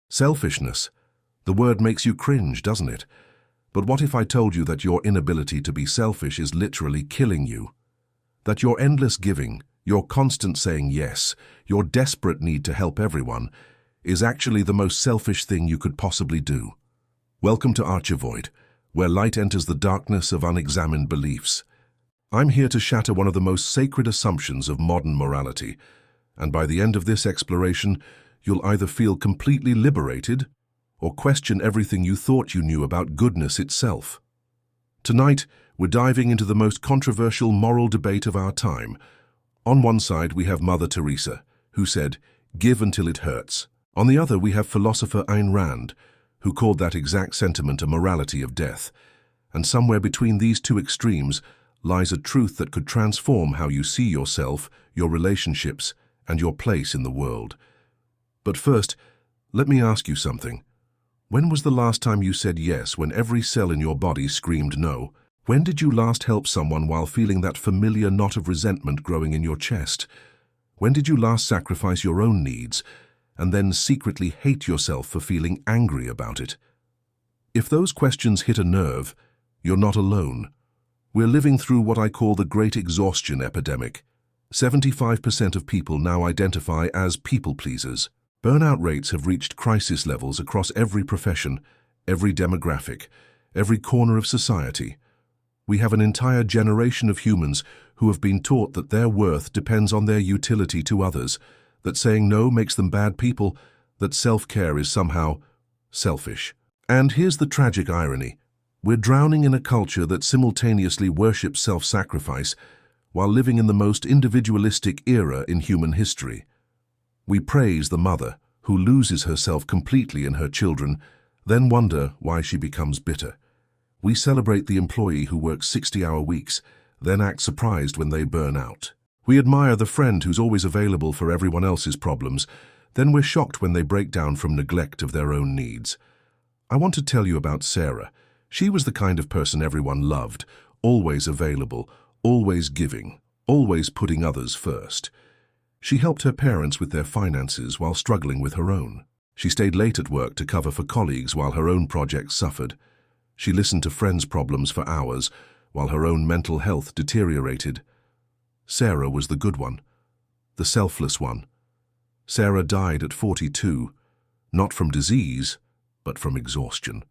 Selfishness. The word makes you cringe, doesn't it? But what if I told you that your inability to be selfish is literally killing you? That your endless giving, your constant saying yes, your desperate need to help everyone, is actually the most selfish thing you could possibly do. Welcome to ArcheVoid, where light enters the darkness of unexamined beliefs. I'm here to shatter one of the most sacred assumptions of modern morality, and by the end of this exploration, you'll either feel completely liberated or question everything you thought you knew about goodness itself. Tonight, we're diving into the most controversial moral debate of our time. On one side, we have Mother Teresa, who said, "Give until it hurts." On the other, we have philosopher Ayn Rand, who called that exact sentiment a morality of death. And somewhere between these two extremes lies a truth that could transform how you see yourself, your relationships, and your place in the world. But first, let me ask you something. When was the last time you said yes when every cell in your body screamed no? When did you last help someone while feeling that familiar knot of resentment growing in your chest? When did you last sacrifice your own needs and then secretly hate yourself for feeling angry about it? If those questions hit a nerve, you're not alone. We're living through what I call the Great Exhaustion Epidemic. 75% of people now identify as people pleasers. Burnout rates have reached crisis levels across every profession, every demographic, every corner of society. We have an entire generation of humans who have been taught that their worth depends on their utility to others, that saying no makes them bad people, that self-care is somehow selfish. And here's the tragic irony. We're drowning in a culture that simultaneously worships self-sacrifice while living in the most individualistic era in human history. We praise the mother, who loses herself completely in her children, then wonder why she becomes bitter. We celebrate the employee who works 60-hour weeks, then act surprised when they burn out. We admire the friend who's always available for everyone else's problems, then we're shocked when they break down from neglect of their own needs. I want to tell you about Sarah. She was the kind of person everyone loved, always available, always giving, always putting others first. She helped her parents with their finances while struggling with her own. She stayed late at work to cover for colleagues while her own projects suffered. She listened to friends' problems for hours while her own mental health deteriorated. Sarah was the good one, the selfless one. Sarah died at 42, not from disease, but from exhaustion.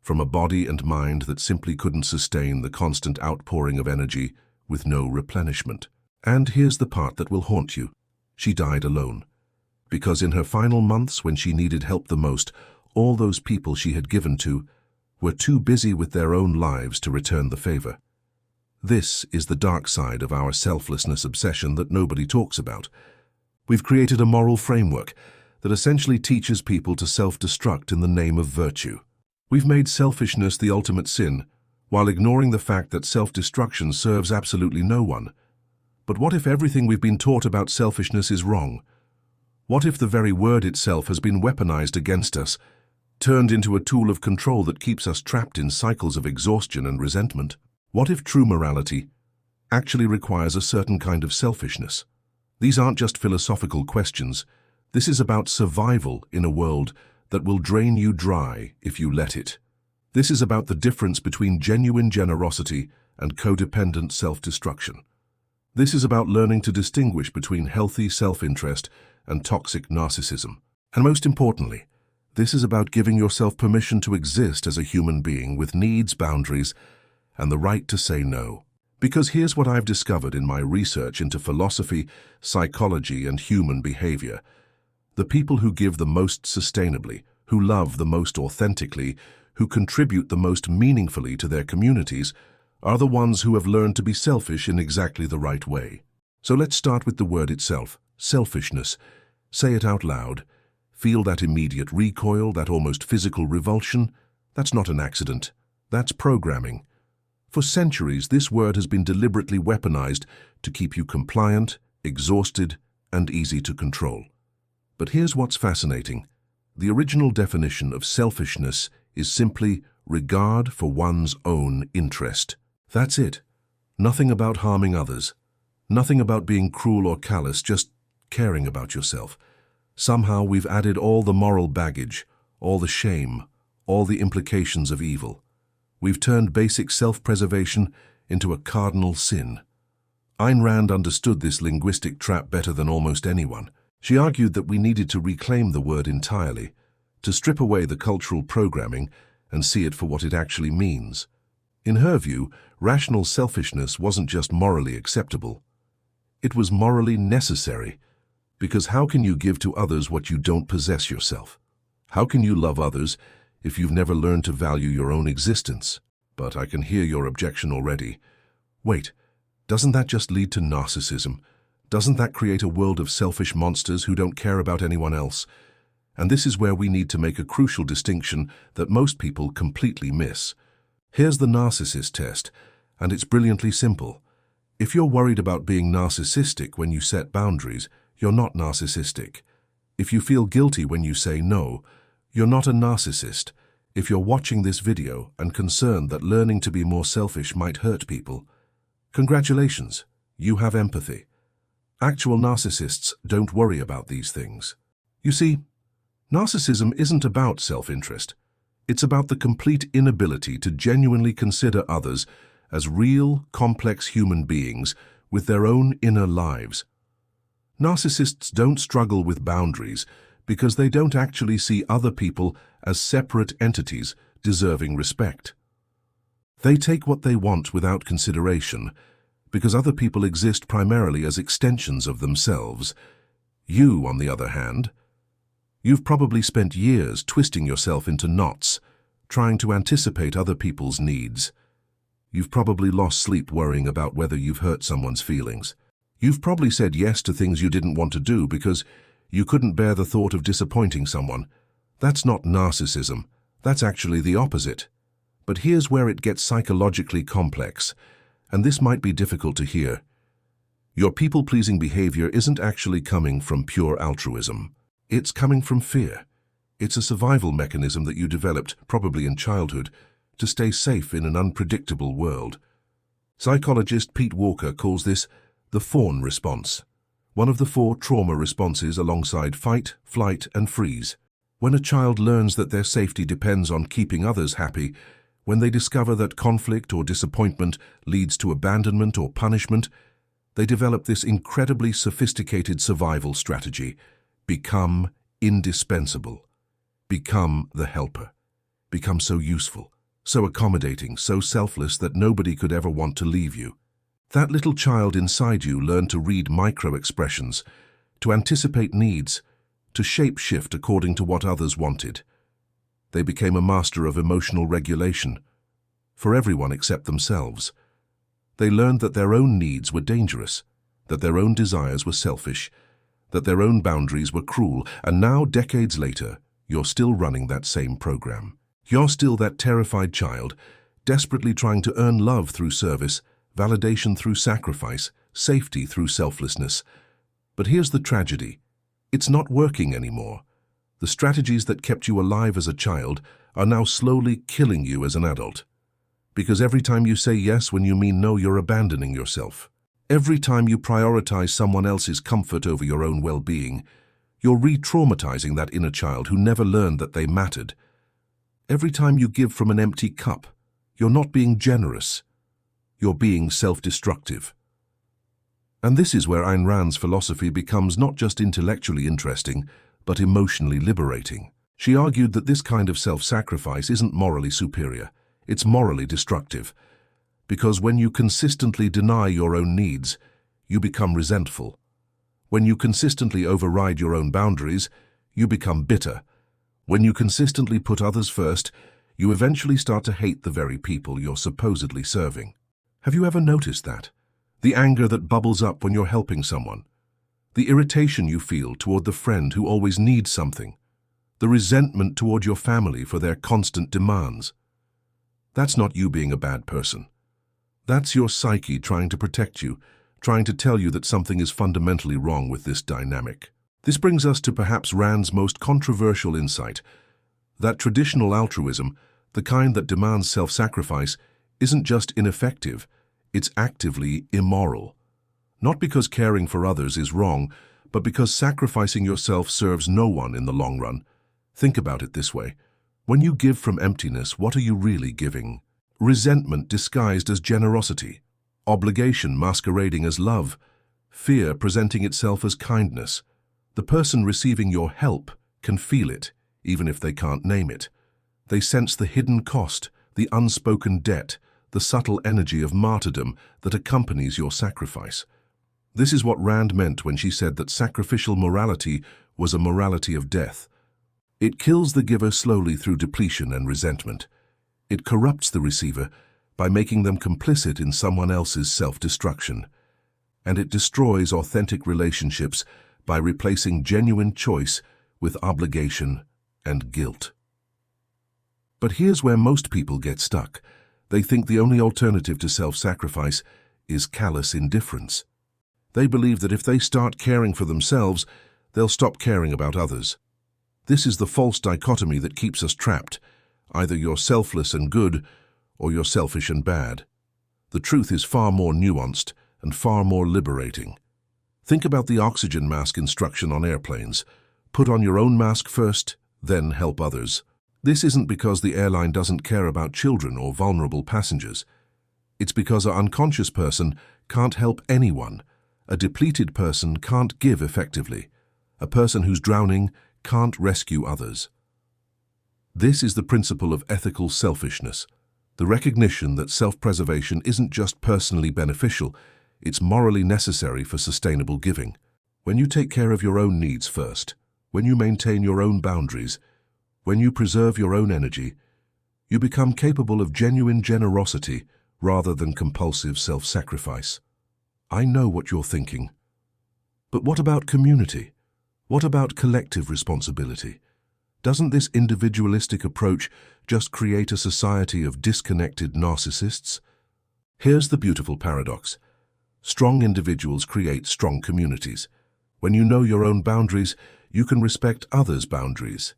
From a body and mind that simply couldn't sustain the constant outpouring of energy with no replenishment. And here's the part that will haunt you. She died alone. Because in her final months, when she needed help the most, all those people she had given to were too busy with their own lives to return the favor. This is the dark side of our selflessness obsession that nobody talks about. We've created a moral framework that essentially teaches people to self-destruct in the name of virtue. We've made selfishness the ultimate sin, while ignoring the fact that self-destruction serves absolutely no one. But what if everything we've been taught about selfishness is wrong? What if the very word itself has been weaponized against us, turned into a tool of control that keeps us trapped in cycles of exhaustion and resentment? What if true morality actually requires a certain kind of selfishness? These aren't just philosophical questions. This is about survival in a world that will drain you dry if you let it. This is about the difference between genuine generosity and codependent self-destruction. This is about learning to distinguish between healthy self-interest and toxic narcissism. And most importantly, this is about giving yourself permission to exist as a human being with needs, boundaries, and the right to say no. Because here's what I've discovered in my research into philosophy, psychology, and human behavior. The people who give the most sustainably, who love the most authentically, who contribute the most meaningfully to their communities, are the ones who have learned to be selfish in exactly the right way. So let's start with the word itself, selfishness. Say it out loud. Feel that immediate recoil, that almost physical revulsion. That's not an accident. That's programming. For centuries, this word has been deliberately weaponized to keep you compliant, exhausted, and easy to control. But here's what's fascinating. The original definition of selfishness is simply regard for one's own interest. That's it. Nothing about harming others. Nothing about being cruel or callous, just caring about yourself. Somehow we've added all the moral baggage, all the shame, all the implications of evil. We've turned basic self-preservation into a cardinal sin. Ayn Rand understood this linguistic trap better than almost anyone. She argued that we needed to reclaim the word entirely, to strip away the cultural programming and see it for what it actually means. In her view, rational selfishness wasn't just morally acceptable. It was morally necessary, because how can you give to others what you don't possess yourself? How can you love others if you've never learned to value your own existence? But I can hear your objection already. Wait, doesn't that just lead to narcissism? Doesn't that create a world of selfish monsters who don't care about anyone else? And this is where we need to make a crucial distinction that most people completely miss. Here's the narcissist test, and it's brilliantly simple. If you're worried about being narcissistic when you set boundaries, you're not narcissistic. If you feel guilty when you say no, you're not a narcissist. If you're watching this video and concerned that learning to be more selfish might hurt people, congratulations, you have empathy. Actual narcissists don't worry about these things. You see, narcissism isn't about self-interest. It's about the complete inability to genuinely consider others as real, complex human beings with their own inner lives. Narcissists don't struggle with boundaries because they don't actually see other people as separate entities deserving respect. They take what they want without consideration because other people exist primarily as extensions of themselves. You, on the other hand, you've probably spent years twisting yourself into knots, trying to anticipate other people's needs. You've probably lost sleep worrying about whether you've hurt someone's feelings. You've probably said yes to things you didn't want to do because you couldn't bear the thought of disappointing someone. That's not narcissism. That's actually the opposite. But here's where it gets psychologically complex, and this might be difficult to hear. Your people-pleasing behavior isn't actually coming from pure altruism. It's coming from fear. It's a survival mechanism that you developed, probably in childhood, to stay safe in an unpredictable world. Psychologist Pete Walker calls this the fawn response, one of the 4 trauma responses alongside fight, flight, and freeze. When a child learns that their safety depends on keeping others happy, when they discover that conflict or disappointment leads to abandonment or punishment, they develop this incredibly sophisticated survival strategy: become indispensable, become the helper, become so useful, so accommodating, so selfless that nobody could ever want to leave you. That little child inside you learned to read micro-expressions, to anticipate needs, to shape-shift according to what others wanted. They became a master of emotional regulation, for everyone except themselves. They learned that their own needs were dangerous, that their own desires were selfish, that their own boundaries were cruel, and now, decades later, you're still running that same program. You're still that terrified child, desperately trying to earn love through service, validation through sacrifice, safety through selflessness. But here's the tragedy. It's not working anymore. The strategies that kept you alive as a child are now slowly killing you as an adult. Because every time you say yes when you mean no, you're abandoning yourself. Every time you prioritize someone else's comfort over your own well-being, you're re-traumatizing that inner child who never learned that they mattered. Every time you give from an empty cup, you're not being generous. You're being self-destructive. And this is where Ayn Rand's philosophy becomes not just intellectually interesting, but emotionally liberating. She argued that this kind of self-sacrifice isn't morally superior, it's morally destructive. Because when you consistently deny your own needs, you become resentful. When you consistently override your own boundaries, you become bitter. When you consistently put others first, you eventually start to hate the very people you're supposedly serving. Have you ever noticed that? The anger that bubbles up when you're helping someone. The irritation you feel toward the friend who always needs something. The resentment toward your family for their constant demands. That's not you being a bad person. That's your psyche trying to protect you, trying to tell you that something is fundamentally wrong with this dynamic. This brings us to perhaps Rand's most controversial insight, that traditional altruism, the kind that demands self-sacrifice, isn't just ineffective, it's actively immoral. Not because caring for others is wrong, but because sacrificing yourself serves no one in the long run. Think about it this way. When you give from emptiness, what are you really giving? Resentment disguised as generosity, obligation masquerading as love, fear presenting itself as kindness. The person receiving your help can feel it, even if they can't name it. They sense the hidden cost, the unspoken debt, the subtle energy of martyrdom that accompanies your sacrifice. This is what Rand meant when she said that sacrificial morality was a morality of death. It kills the giver slowly through depletion and resentment. It corrupts the receiver by making them complicit in someone else's self-destruction. And it destroys authentic relationships by replacing genuine choice with obligation and guilt. But here's where most people get stuck. They think the only alternative to self-sacrifice is callous indifference. They believe that if they start caring for themselves, they'll stop caring about others. This is the false dichotomy that keeps us trapped. Either you're selfless and good, or you're selfish and bad. The truth is far more nuanced and far more liberating. Think about the oxygen mask instruction on airplanes. Put on your own mask first, then help others. This isn't because the airline doesn't care about children or vulnerable passengers. It's because an unconscious person can't help anyone. A depleted person can't give effectively. A person who's drowning can't rescue others. This is the principle of ethical selfishness, the recognition that self-preservation isn't just personally beneficial, it's morally necessary for sustainable giving. When you take care of your own needs first, when you maintain your own boundaries, when you preserve your own energy, you become capable of genuine generosity rather than compulsive self-sacrifice. I know what you're thinking. But what about community? What about collective responsibility? Doesn't this individualistic approach just create a society of disconnected narcissists? Here's the beautiful paradox. Strong individuals create strong communities. When you know your own boundaries, you can respect others' boundaries.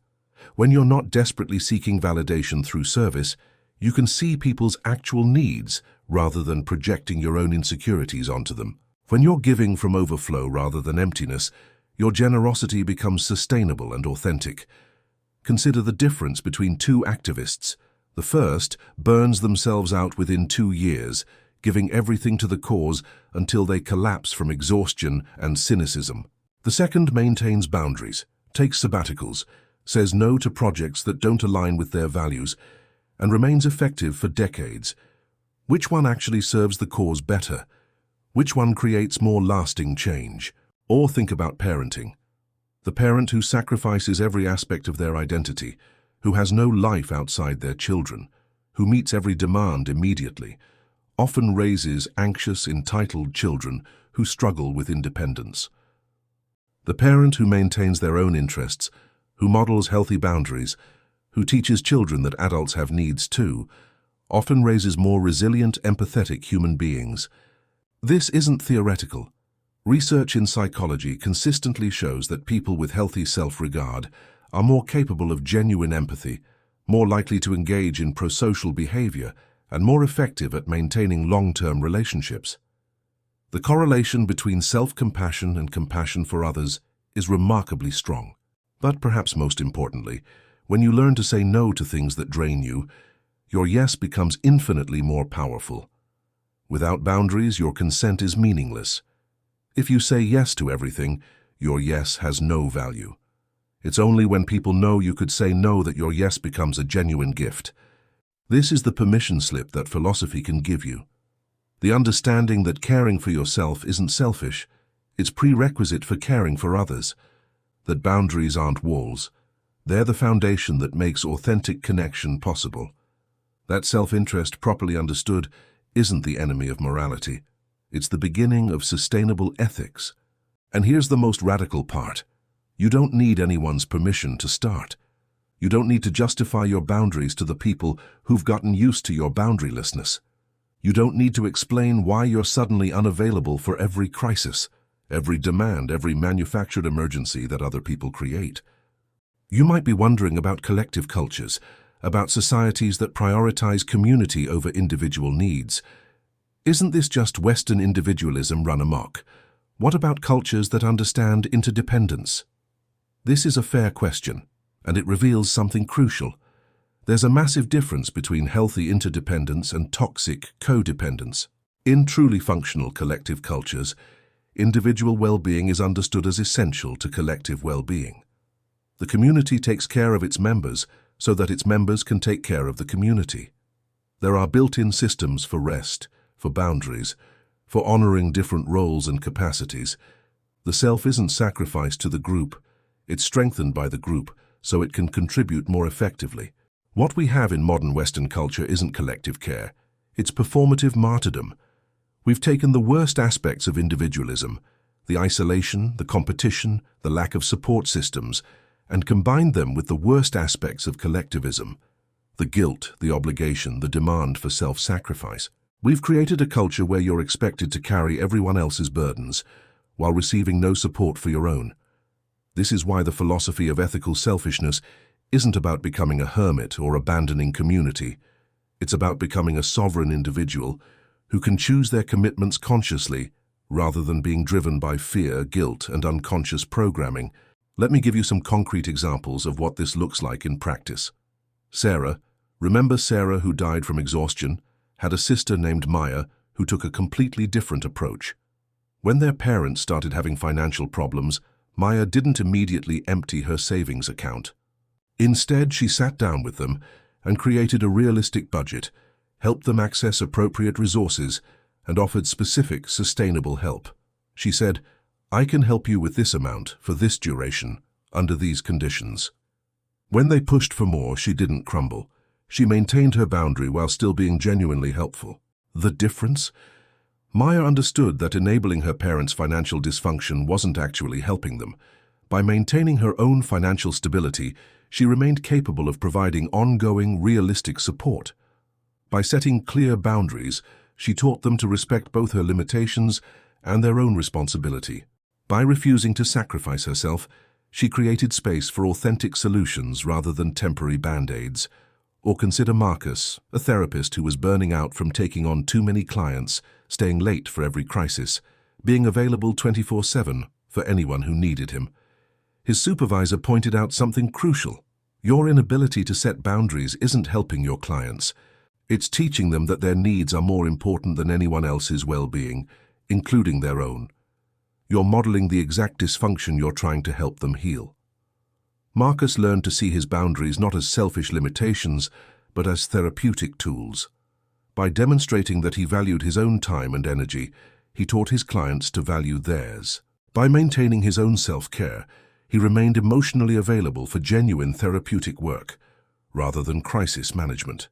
When you're not desperately seeking validation through service, you can see people's actual needs rather than projecting your own insecurities onto them. When you're giving from overflow rather than emptiness, your generosity becomes sustainable and authentic. Consider the difference between two activists. The first burns themselves out within 2 years, giving everything to the cause until they collapse from exhaustion and cynicism. The second maintains boundaries, takes sabbaticals, says no to projects that don't align with their values, and remains effective for decades. Which one actually serves the cause better? Which one creates more lasting change? Or think about parenting. The parent who sacrifices every aspect of their identity, who has no life outside their children, who meets every demand immediately, often raises anxious, entitled children who struggle with independence. The parent who maintains their own interests, who models healthy boundaries, who teaches children that adults have needs too, often raises more resilient, empathetic human beings. This isn't theoretical. Research in psychology consistently shows that people with healthy self-regard are more capable of genuine empathy, more likely to engage in prosocial behavior, and more effective at maintaining long-term relationships. The correlation between self-compassion and compassion for others is remarkably strong. But perhaps most importantly, when you learn to say no to things that drain you, your yes becomes infinitely more powerful. Without boundaries, your consent is meaningless. If you say yes to everything, your yes has no value. It's only when people know you could say no that your yes becomes a genuine gift. This is the permission slip that philosophy can give you. The understanding that caring for yourself isn't selfish, it's prerequisite for caring for others. That boundaries aren't walls. They're the foundation that makes authentic connection possible. That self-interest, properly understood, isn't the enemy of morality. It's the beginning of sustainable ethics. And here's the most radical part. You don't need anyone's permission to start. You don't need to justify your boundaries to the people who've gotten used to your boundarylessness. You don't need to explain why you're suddenly unavailable for every crisis, every demand, every manufactured emergency that other people create. You might be wondering about collective cultures, about societies that prioritize community over individual needs. Isn't this just Western individualism run amok? What about cultures that understand interdependence? This is a fair question, and it reveals something crucial. There's a massive difference between healthy interdependence and toxic codependence. In truly functional collective cultures, individual well-being is understood as essential to collective well-being. The community takes care of its members so that its members can take care of the community. There are built-in systems for rest, for boundaries, for honoring different roles and capacities. The self isn't sacrificed to the group, it's strengthened by the group so it can contribute more effectively. What we have in modern Western culture isn't collective care, it's performative martyrdom. We've taken the worst aspects of individualism, the isolation, the competition, the lack of support systems, and combined them with the worst aspects of collectivism, the guilt, the obligation, the demand for self-sacrifice. We've created a culture where you're expected to carry everyone else's burdens while receiving no support for your own. This is why the philosophy of ethical selfishness isn't about becoming a hermit or abandoning community. It's about becoming a sovereign individual who can choose their commitments consciously rather than being driven by fear, guilt, and unconscious programming. Let me give you some concrete examples of what this looks like in practice. Sarah, remember Sarah who died from exhaustion, had a sister named Maya who took a completely different approach. When their parents started having financial problems, Maya didn't immediately empty her savings account. Instead, she sat down with them and created a realistic budget, helped them access appropriate resources, and offered specific, sustainable help. She said, "I can help you with this amount for this duration, under these conditions." When they pushed for more, she didn't crumble. She maintained her boundary while still being genuinely helpful. The difference? Maya understood that enabling her parents' financial dysfunction wasn't actually helping them. By maintaining her own financial stability, she remained capable of providing ongoing, realistic support. By setting clear boundaries, she taught them to respect both her limitations and their own responsibility. By refusing to sacrifice herself, she created space for authentic solutions rather than temporary band-aids. Or consider Marcus, a therapist who was burning out from taking on too many clients, staying late for every crisis, being available 24/7 for anyone who needed him. His supervisor pointed out something crucial. Your inability to set boundaries isn't helping your clients. It's teaching them that their needs are more important than anyone else's well-being, including their own. You're modeling the exact dysfunction you're trying to help them heal. Marcus learned to see his boundaries not as selfish limitations, but as therapeutic tools. By demonstrating that he valued his own time and energy, he taught his clients to value theirs. By maintaining his own self-care, he remained emotionally available for genuine therapeutic work, rather than crisis management.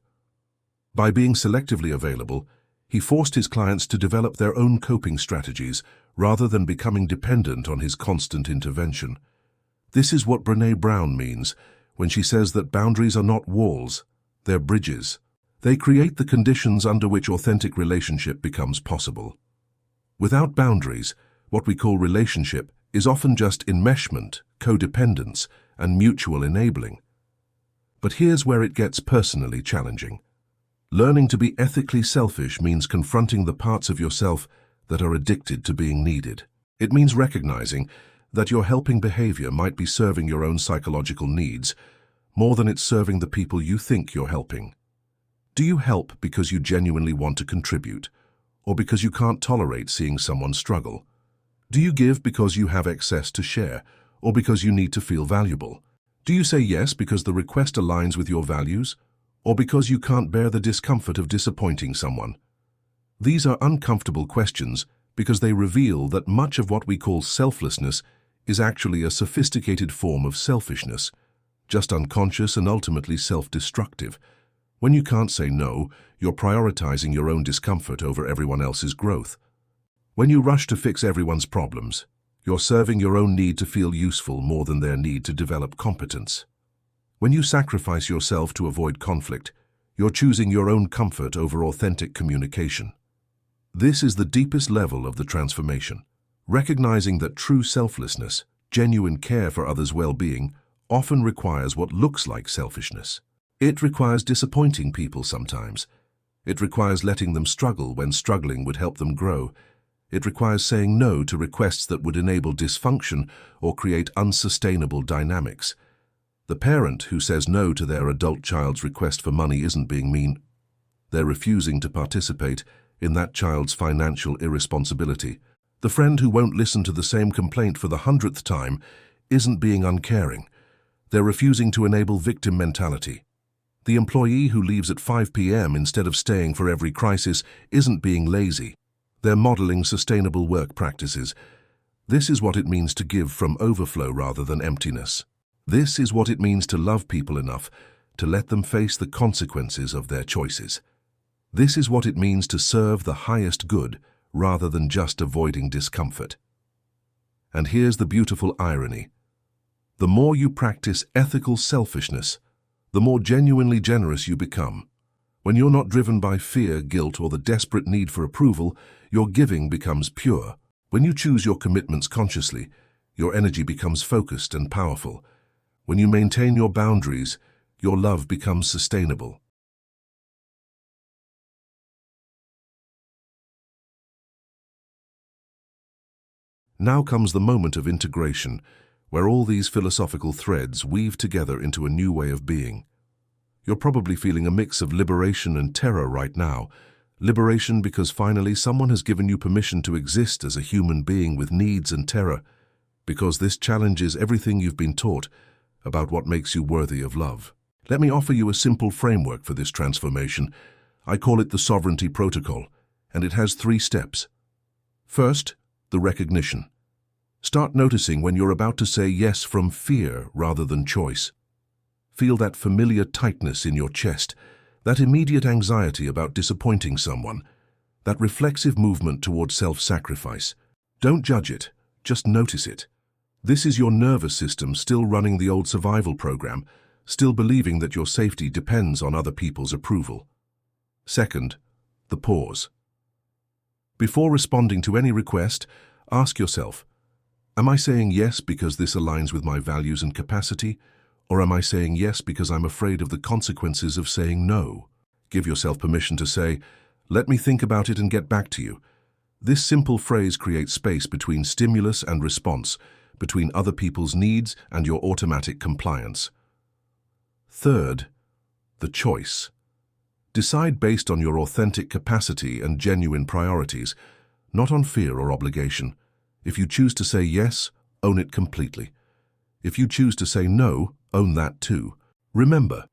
By being selectively available, he forced his clients to develop their own coping strategies, rather than becoming dependent on his constant intervention. This is what Brené Brown means when she says that boundaries are not walls, they're bridges. They create the conditions under which authentic relationship becomes possible. Without boundaries, what we call relationship is often just enmeshment, codependence, and mutual enabling. But here's where it gets personally challenging. Learning to be ethically selfish means confronting the parts of yourself that are addicted to being needed. It means recognizing that your helping behavior might be serving your own psychological needs more than it's serving the people you think you're helping. Do you help because you genuinely want to contribute, or because you can't tolerate seeing someone struggle? Do you give because you have excess to share, or because you need to feel valuable? Do you say yes because the request aligns with your values, or because you can't bear the discomfort of disappointing someone? These are uncomfortable questions because they reveal that much of what we call selflessness is actually a sophisticated form of selfishness, just unconscious and ultimately self-destructive. When you can't say no, you're prioritizing your own discomfort over everyone else's growth. When you rush to fix everyone's problems, you're serving your own need to feel useful more than their need to develop competence. When you sacrifice yourself to avoid conflict, you're choosing your own comfort over authentic communication. This is the deepest level of the transformation, recognizing that true selflessness, genuine care for others' well-being, often requires what looks like selfishness. It requires disappointing people sometimes. It requires letting them struggle when struggling would help them grow. It requires saying no to requests that would enable dysfunction or create unsustainable dynamics. The parent who says no to their adult child's request for money isn't being mean. They're refusing to participate in that child's financial irresponsibility. The friend who won't listen to the same complaint for the 100th time isn't being uncaring. They're refusing to enable victim mentality. The employee who leaves at 5 p.m. instead of staying for every crisis isn't being lazy. They're modeling sustainable work practices. This is what it means to give from overflow rather than emptiness. This is what it means to love people enough to let them face the consequences of their choices. This is what it means to serve the highest good rather than just avoiding discomfort. And here's the beautiful irony. The more you practice ethical selfishness, the more genuinely generous you become. When you're not driven by fear, guilt, or the desperate need for approval, your giving becomes pure. When you choose your commitments consciously, your energy becomes focused and powerful. When you maintain your boundaries, your love becomes sustainable. Now comes the moment of integration, where all these philosophical threads weave together into a new way of being. You're probably feeling a mix of liberation and terror right now. Liberation because finally someone has given you permission to exist as a human being with needs, and terror because this challenges everything you've been taught about what makes you worthy of love. Let me offer you a simple framework for this transformation. I call it the Sovereignty Protocol, and it has 3 steps. First, the recognition. Start noticing when you're about to say yes from fear rather than choice. Feel that familiar tightness in your chest, that immediate anxiety about disappointing someone, that reflexive movement toward self-sacrifice. Don't judge it, just notice it. This is your nervous system still running the old survival program, still believing that your safety depends on other people's approval. Second, the pause. Before responding to any request, ask yourself, am I saying yes because this aligns with my values and capacity? Or am I saying yes because I'm afraid of the consequences of saying no? Give yourself permission to say, let me think about it and get back to you. This simple phrase creates space between stimulus and response, between other people's needs and your automatic compliance. Third, the choice. Decide based on your authentic capacity and genuine priorities, not on fear or obligation. If you choose to say yes, own it completely. If you choose to say no, own that too. Remember,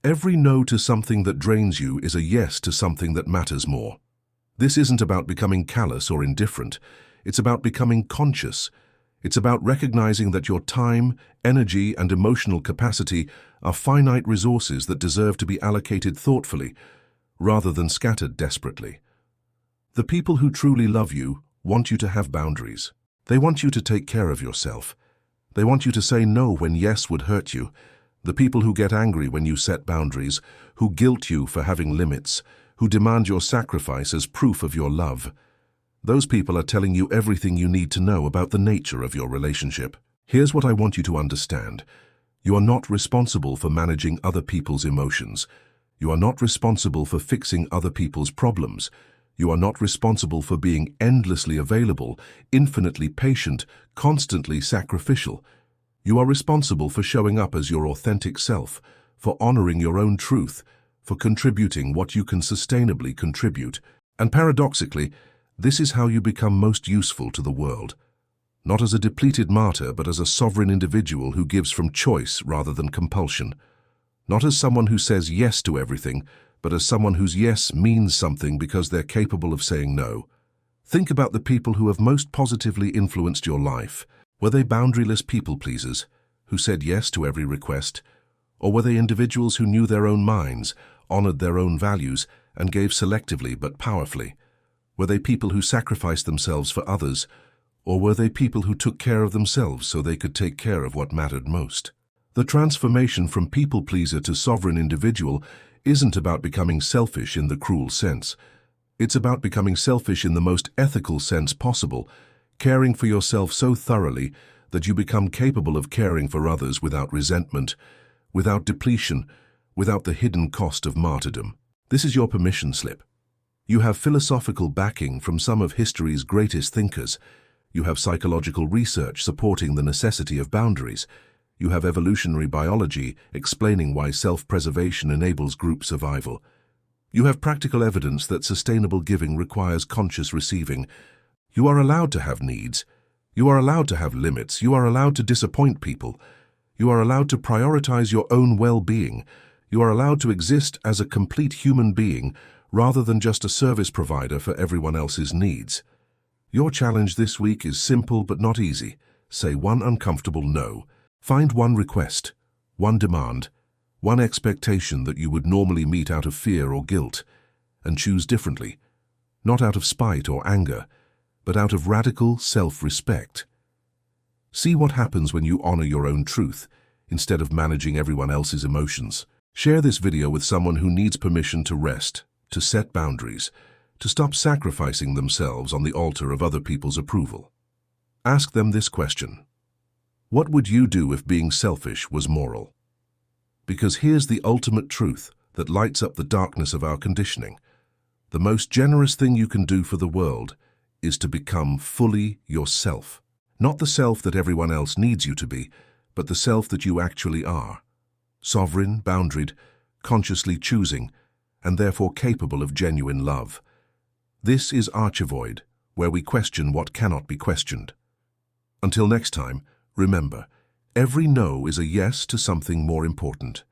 every no to something that drains you is a yes to something that matters more. This isn't about becoming callous or indifferent. It's about becoming conscious. It's about recognizing that your time, energy, and emotional capacity are finite resources that deserve to be allocated thoughtfully, rather than scattered desperately. The people who truly love you want you to have boundaries. They want you to take care of yourself. They want you to say no when yes would hurt you. The people who get angry when you set boundaries, who guilt you for having limits, who demand your sacrifice as proof of your love. Those people are telling you everything you need to know about the nature of your relationship. Here's what I want you to understand. You are not responsible for managing other people's emotions. You are not responsible for fixing other people's problems. You are not responsible for being endlessly available, infinitely patient, constantly sacrificial. You are responsible for showing up as your authentic self, for honoring your own truth, for contributing what you can sustainably contribute. And paradoxically, this is how you become most useful to the world. Not as a depleted martyr, but as a sovereign individual who gives from choice rather than compulsion. Not as someone who says yes to everything, but as someone whose yes means something because they're capable of saying no. Think about the people who have most positively influenced your life. Were they boundaryless people-pleasers, who said yes to every request? Or were they individuals who knew their own minds, honored their own values, and gave selectively but powerfully? Were they people who sacrificed themselves for others? Or were they people who took care of themselves so they could take care of what mattered most? The transformation from people-pleaser to sovereign individual isn't about becoming selfish in the cruel sense. It's about becoming selfish in the most ethical sense possible, caring for yourself so thoroughly that you become capable of caring for others without resentment, without depletion, without the hidden cost of martyrdom. This is your permission slip. You have philosophical backing from some of history's greatest thinkers. You have psychological research supporting the necessity of boundaries. You have evolutionary biology explaining why self-preservation enables group survival. You have practical evidence that sustainable giving requires conscious receiving. You are allowed to have needs. You are allowed to have limits. You are allowed to disappoint people. You are allowed to prioritize your own well-being. You are allowed to exist as a complete human being rather than just a service provider for everyone else's needs. Your challenge this week is simple but not easy. Say one uncomfortable no. Find one request, one demand, one expectation that you would normally meet out of fear or guilt, and choose differently, not out of spite or anger, but out of radical self-respect. See what happens when you honor your own truth instead of managing everyone else's emotions. Share this video with someone who needs permission to rest, to set boundaries, to stop sacrificing themselves on the altar of other people's approval. Ask them this question: what would you do if being selfish was moral? Because here's the ultimate truth that lights up the darkness of our conditioning. The most generous thing you can do for the world is to become fully yourself. Not the self that everyone else needs you to be, but the self that you actually are. Sovereign, boundaried, consciously choosing, and therefore capable of genuine love. This is ArcheVoid, where we question what cannot be questioned. Until next time, remember, every no is a yes to something more important.